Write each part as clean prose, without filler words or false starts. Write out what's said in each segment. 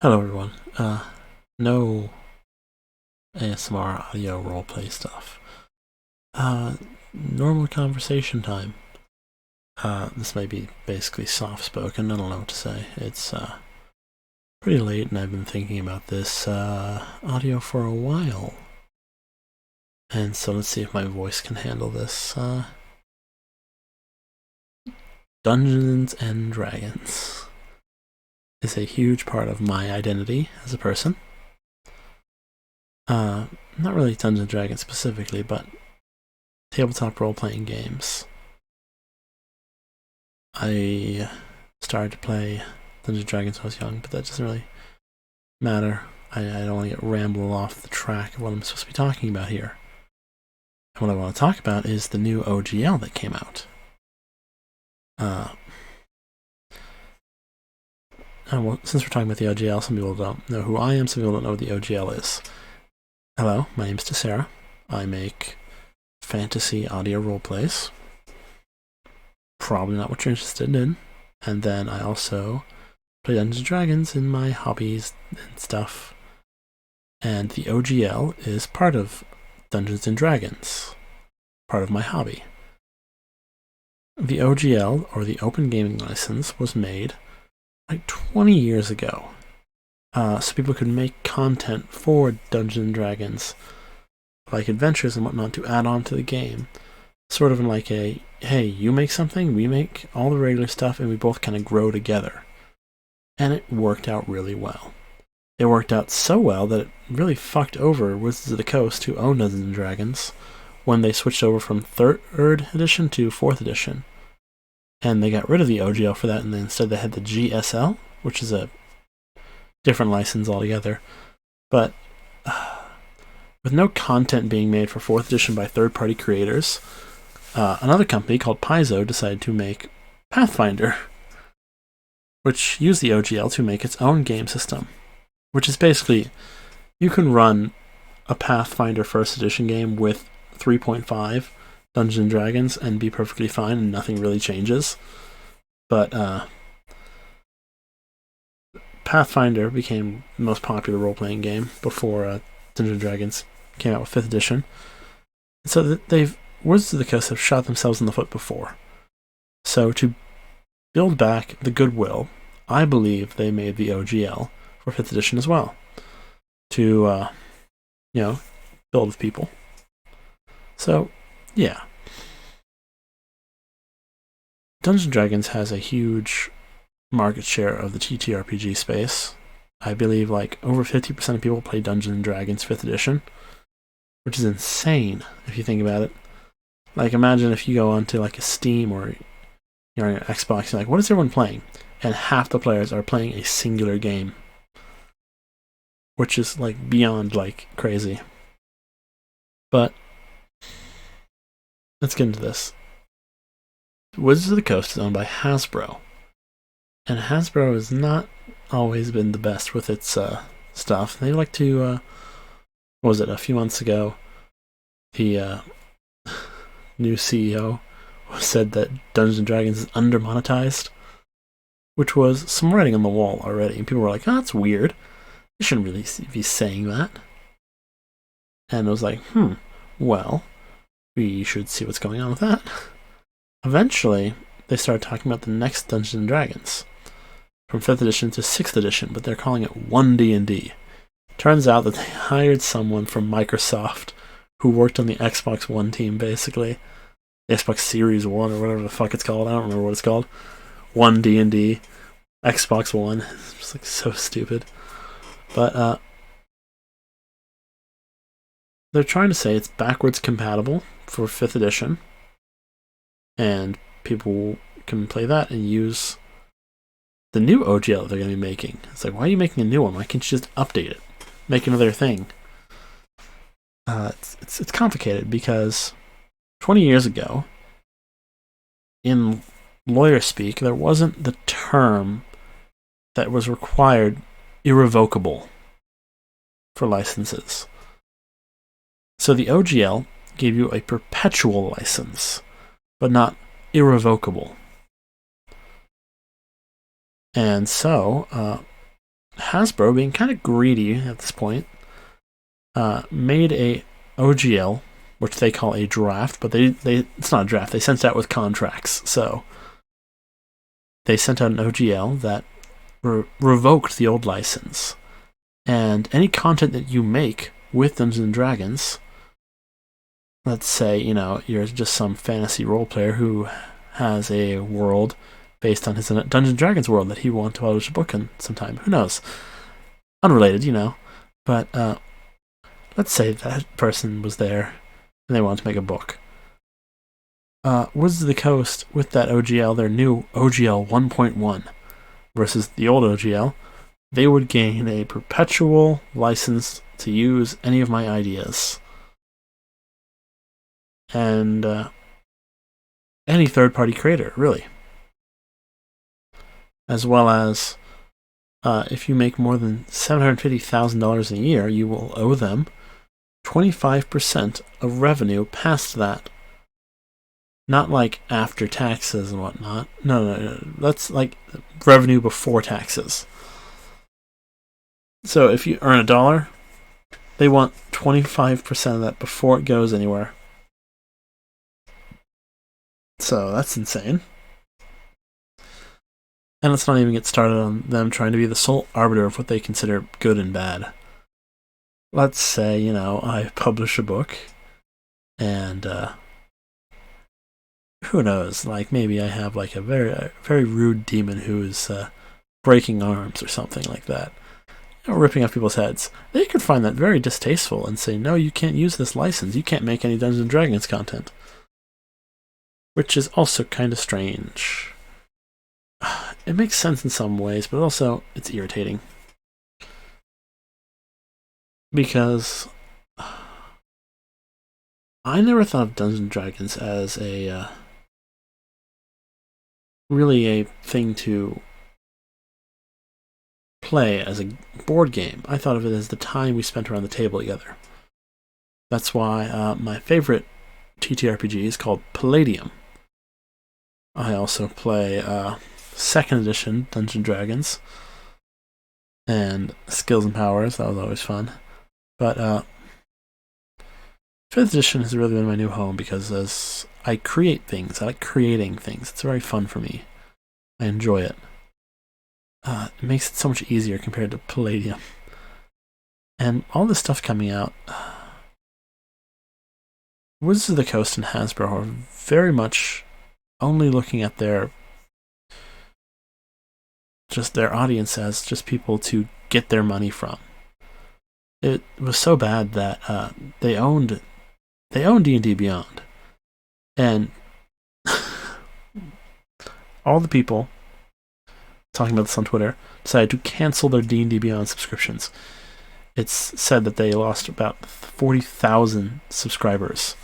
Hello everyone. No ASMR audio roleplay stuff. Normal conversation time. This may be basically soft-spoken, I don't know what to say. It's, pretty late and I've been thinking about this, audio for a while. And so let's see if my voice can handle this. Dungeons and Dragons is a huge part of my identity as a person. Not really Dungeons and Dragons specifically, but tabletop role-playing games. I started to play Dungeons and Dragons when I was young, but that doesn't really matter. I don't want to get ramble off the track of what I'm supposed to be talking about here. And what I want to talk about is the new OGL that came out. Well, since we're talking about the OGL, some people don't know who I am, some people don't know what the OGL is. Hello, my name's Tessera. I make fantasy audio roleplays. Probably not what you're interested in. And then I also play Dungeons and Dragons in my hobbies and stuff. And the OGL is part of Dungeons and Dragons, part of my hobby. The OGL, or the Open Gaming License, was made like 20 years ago. So people could make content for Dungeons and Dragons, like adventures and whatnot, to add on to the game. Sort of in like a, hey, you make something, we make all the regular stuff, and we both kind of grow together. And it worked out really well. It worked out so well that it really fucked over Wizards of the Coast, who own Dungeons and Dragons, when they switched over from 3rd edition to 4th edition. And they got rid of the OGL for that, and then instead they had the GSL, which is a different license altogether. But with no content being made for 4th edition by third-party creators, another company called Paizo decided to make Pathfinder, which used the OGL to make its own game system, which is basically, you can run a Pathfinder 1st edition game with 3.5 Dungeons and Dragons and be perfectly fine and nothing really changes. But Pathfinder became the most popular role-playing game before Dungeons and Dragons came out with 5th edition. So Wizards of the Coast have shot themselves in the foot before. So to build back the goodwill, I believe they made the OGL for 5th edition as well. To, build with people. So, yeah. Dungeons & Dragons has a huge market share of the TTRPG space. I believe like over 50% of people play Dungeons & Dragons 5th edition, which is insane if you think about it. Like, imagine if you go onto like a Steam or you're on your Xbox, you're like, what is everyone playing? And half the players are playing a singular game, which is like beyond like crazy. But let's get into this. Wizards of the Coast is owned by Hasbro, and Hasbro has not always been the best with its stuff. They like to, what was it, a few months ago, the new CEO said that Dungeons and Dragons is under-monetized, which was some writing on the wall already. And people were like, oh, that's weird. You shouldn't really be saying that. And I was like, well, we should see what's going on with that. Eventually, they started talking about the next Dungeons and Dragons, from 5th edition to 6th edition, but they're calling it 1D&D. Turns out that they hired someone from Microsoft who worked on the Xbox One team, basically. The Xbox Series 1 or whatever the fuck it's called. I don't remember what it's called. 1D&D. Xbox One. It's just like so stupid. But they're trying to say it's backwards compatible for 5th edition, and people can play that and use the new OGL that they're going to be making. It's like, why are you making a new one? Why can't you just update it? Make another thing? It's complicated because 20 years ago, in lawyer speak, there wasn't the term that was required irrevocable for licenses. So the OGL gave you a perpetual license, but not irrevocable. And so, Hasbro, being kind of greedy at this point, made a OGL, which they call a draft, but it's not a draft. They sent it out with contracts. So they sent out an OGL that revoked the old license, and any content that you make with Dungeons and Dragons, let's say you're just some fantasy role player who has a world based on his Dungeons and Dragons world that he wants to publish a book in sometime. Who knows? Unrelated, but let's say that person was there and they wanted to make a book. Wizards of the Coast, with that OGL, their new OGL 1.1 versus the old OGL, they would gain a perpetual license to use any of my ideas. And any third-party creator, really. As well as, if you make more than $750,000 a year, you will owe them 25% of revenue past that. Not like after taxes and whatnot. No. That's like revenue before taxes. So if you earn $1, they want 25% of that before it goes anywhere. So that's insane. And let's not even get started on them trying to be the sole arbiter of what they consider good and bad. Let's say, I publish a book, and who knows, like maybe I have like a very rude demon who is breaking arms or something like that, ripping off people's heads. They could find that very distasteful and say, no, you can't use this license, you can't make any Dungeons & Dragons content. Which is also kind of strange. It makes sense in some ways, but also it's irritating. Because I never thought of Dungeons & Dragons as really a thing to play as a board game. I thought of it as the time we spent around the table together. That's why my favorite TTRPG is called Palladium. I also play 2nd edition Dungeons & Dragons and Skills and Powers. That was always fun. But 5th edition has really been my new home because as I create things, I like creating things. It's very fun for me. I enjoy it. It makes it so much easier compared to Palladium. And all this stuff coming out, Wizards of the Coast and Hasbro are very much only looking at their audience as just people to get their money from. It was so bad that they owned D&D Beyond, and all the people talking about this on Twitter decided to cancel their D&D Beyond subscriptions. It's said that they lost about 40,000 subscribers,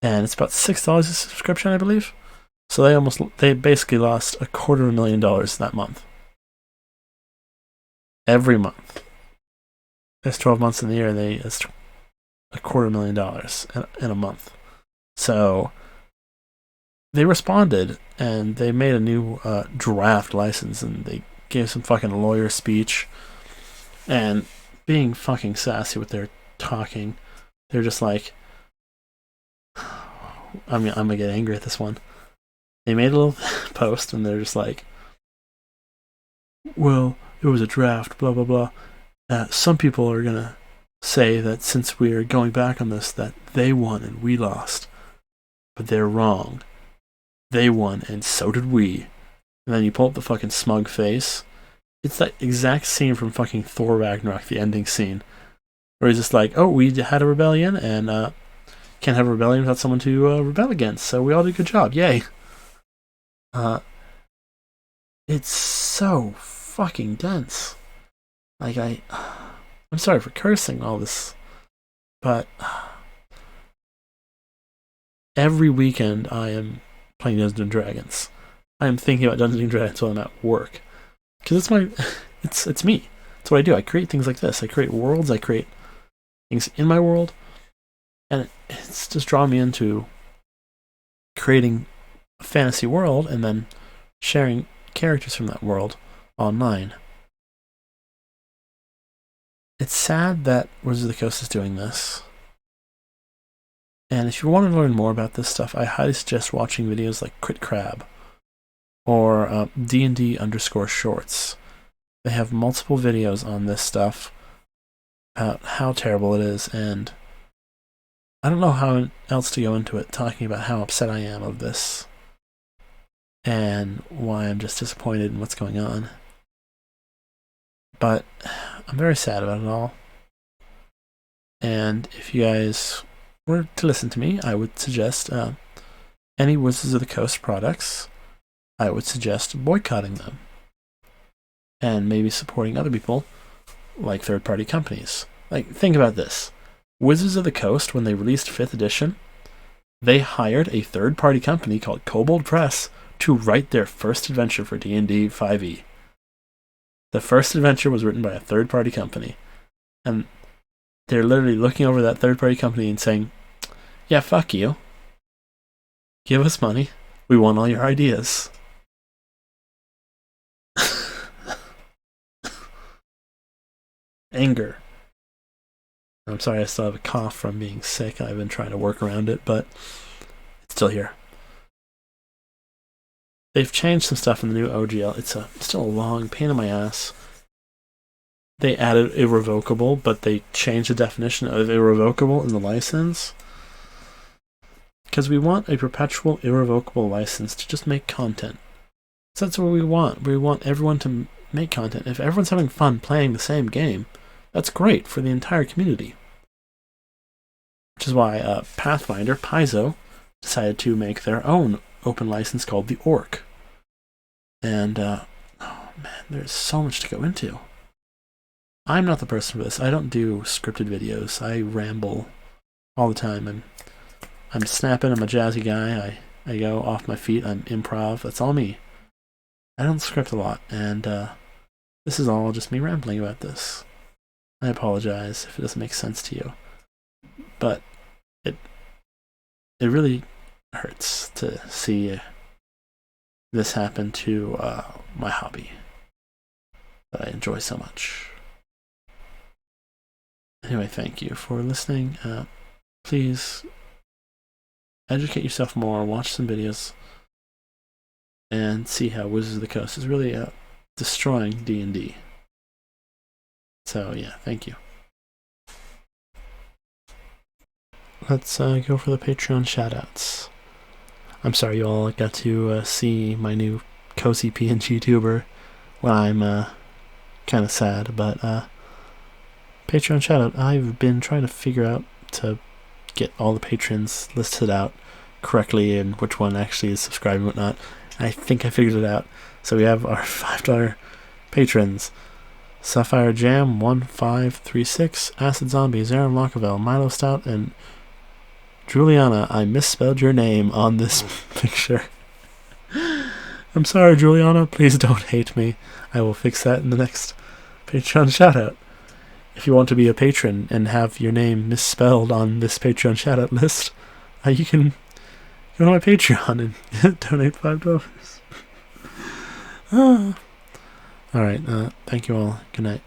and it's about $6 a subscription, I believe. So they basically lost $250,000 that month. Every month. There's 12 months in the year, it's $250,000 in a month. So they responded, and they made a new draft license, and they gave some fucking lawyer speech, and being fucking sassy with their talking. They're just like, I'm gonna get angry at this one. They made a little post, and they're just like, well, it was a draft, blah, blah, blah. Some people are gonna say that since we're going back on this, that they won and we lost. But they're wrong. They won, and so did we. And then you pull up the fucking smug face. It's that exact scene from fucking Thor Ragnarok, the ending scene, where he's just like, oh, we had a rebellion, and can't have a rebellion without someone to rebel against, so we all did a good job, yay. It's so fucking dense. Like, I'm sorry for cursing all this, but every weekend I am playing Dungeons and Dragons. I am thinking about Dungeons and Dragons while I'm at work, because it's me. It's what I do. I create things like this. I create worlds. I create things in my world, and it's just drawn me into creating a fantasy world and then sharing characters from that world online. it's sad that Wizards of the Coast is doing this. And if you want to learn more about this stuff, I highly suggest watching videos like Crit Crab or DnD _ shorts. They have multiple videos on this stuff about how terrible it is, and I don't know how else to go into it, talking about how upset I am of this and why I'm just disappointed in what's going on. But I'm very sad about it all. And if you guys were to listen to me, I would suggest any Wizards of the Coast products, I would suggest boycotting them. And maybe supporting other people, like third-party companies. Like, think about this. Wizards of the Coast, when they released 5th edition, they hired a third-party company called Kobold Press to write their first adventure for D&D 5e. The first adventure was written by a third-party company. And they're literally looking over that third-party company and saying, yeah, fuck you. Give us money. We want all your ideas. Anger. I'm sorry, I still have a cough from being sick. I've been trying to work around it, but it's still here. They've changed some stuff in the new OGL. It's still a long pain in my ass. They added irrevocable, but they changed the definition of irrevocable in the license. Because we want a perpetual irrevocable license to just make content. So that's what we want. We want everyone to make content. If everyone's having fun playing the same game, that's great for the entire community. Which is why Pathfinder, Paizo, decided to make their own open license called the Orc. And, oh man, there's so much to go into. I'm not the person for this. I don't do scripted videos. I ramble all the time. I'm snapping. I'm a jazzy guy. I go off my feet. I'm improv. That's all me. I don't script a lot. And this is all just me rambling about this. I apologize if it doesn't make sense to you. But it really hurts to see this happen to my hobby that I enjoy so much. Anyway, thank you for listening. Please educate yourself more, watch some videos, and see how Wizards of the Coast is really destroying D&D. So yeah, thank you. Let's go for the Patreon shoutouts. I'm sorry you all got to see my new cozy PNG tuber when I'm kind of sad, but Patreon shoutout. I've been trying to figure out to get all the patrons listed out correctly and which one actually is subscribing and whatnot. I think I figured it out. So we have our $5 patrons: Sapphire Jam 1536, Acid Zombie, Zaram Lockevel, Milo Stout, and Juliana. I misspelled your name on this picture. I'm sorry, Juliana. Please don't hate me. I will fix that in the next Patreon shoutout. If you want to be a patron and have your name misspelled on this Patreon shoutout list, you can go to my Patreon and donate $5. Alright, thank you all. Good night.